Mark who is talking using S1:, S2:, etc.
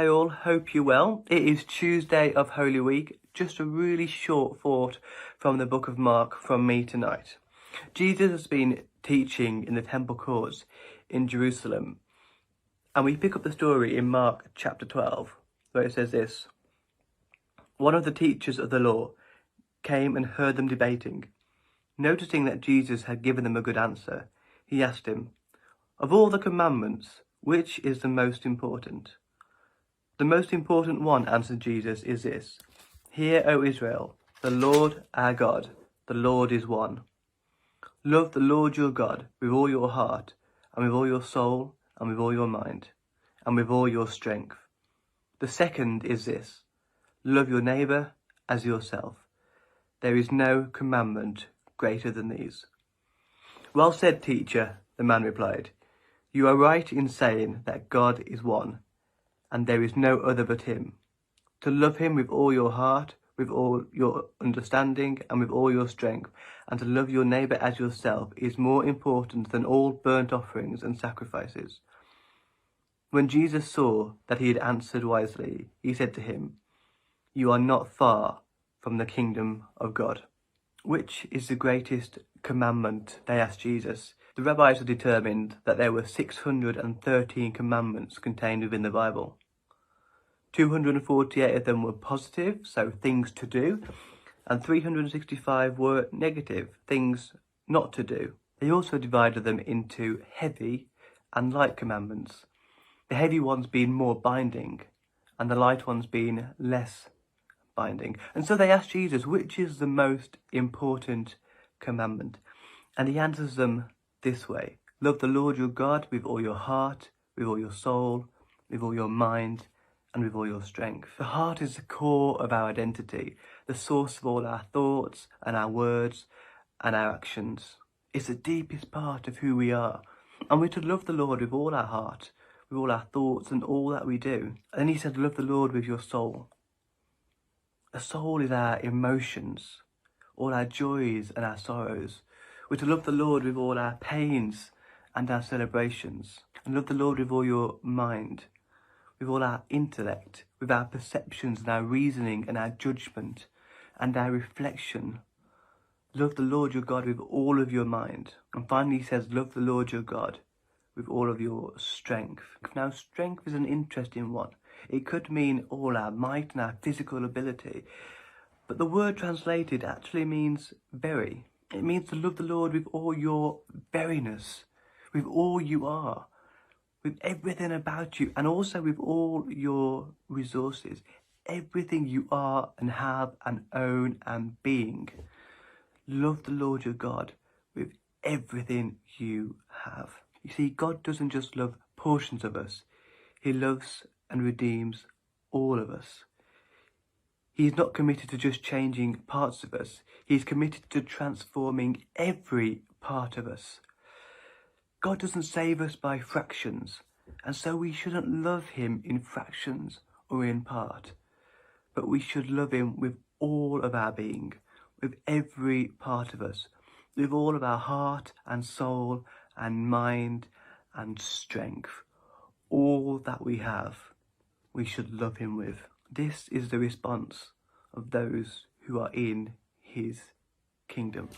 S1: Hi all, hope you're well. It is Tuesday of Holy Week, just a really short thought from the book of Mark from me tonight. Jesus has been teaching in the temple courts in Jerusalem, and we pick up the story in Mark chapter 12, where it says this. One of the teachers of the law came and heard them debating. Noticing that Jesus had given them a good answer, he asked him, "Of all the commandments, which is the most important?" "The most important one," answered Jesus, "is this. Hear, O Israel, the Lord our God, the Lord is one. Love the Lord your God with all your heart, and with all your soul, and with all your mind, and with all your strength. The second is this. Love your neighbour as yourself. There is no commandment greater than these." "Well said, teacher," the man replied. "You are right in saying that God is one, and there is no other but him. To love him with all your heart, with all your understanding, and with all your strength, and to love your neighbour as yourself is more important than all burnt offerings and sacrifices." When Jesus saw that he had answered wisely, he said to him, "You are not far from the kingdom of God." Which is the greatest commandment? They asked Jesus. The rabbis had determined that there were 613 commandments contained within the Bible. 248 of them were positive, so things to do, and 365 were negative, things not to do. They also divided them into heavy and light commandments, the heavy ones being more binding, and the light ones being less binding. And so they asked Jesus, which is the most important commandment? And he answers them this way. Love the Lord your God with all your heart, with all your soul, with all your mind, and with all your strength. The heart is the core of our identity, the source of all our thoughts and our words and our actions. It's the deepest part of who we are. And we're to love the Lord with all our heart, with all our thoughts and all that we do. And then he said, love the Lord with your soul. The soul is our emotions, all our joys and our sorrows. We're to love the Lord with all our pains and our celebrations. And love the Lord with all your mind, with all our intellect, with our perceptions and our reasoning and our judgment and our reflection. Love the Lord your God with all of your mind. And finally he says, love the Lord your God with all of your strength. Now, strength is an interesting one. It could mean all our might and our physical ability. But the word translated actually means very. It means to love the Lord with all your veriness, with all you are, with everything about you, and also with all your resources, everything you are and have and own and being. Love the Lord your God with everything you have. You see, God doesn't just love portions of us. He loves and redeems all of us. He's not committed to just changing parts of us. He's committed to transforming every part of us. God doesn't save us by fractions, and so we shouldn't love him in fractions or in part, but we should love him with all of our being, with every part of us, with all of our heart and soul and mind and strength. All that we have, we should love him with. This is the response of those who are in his kingdom.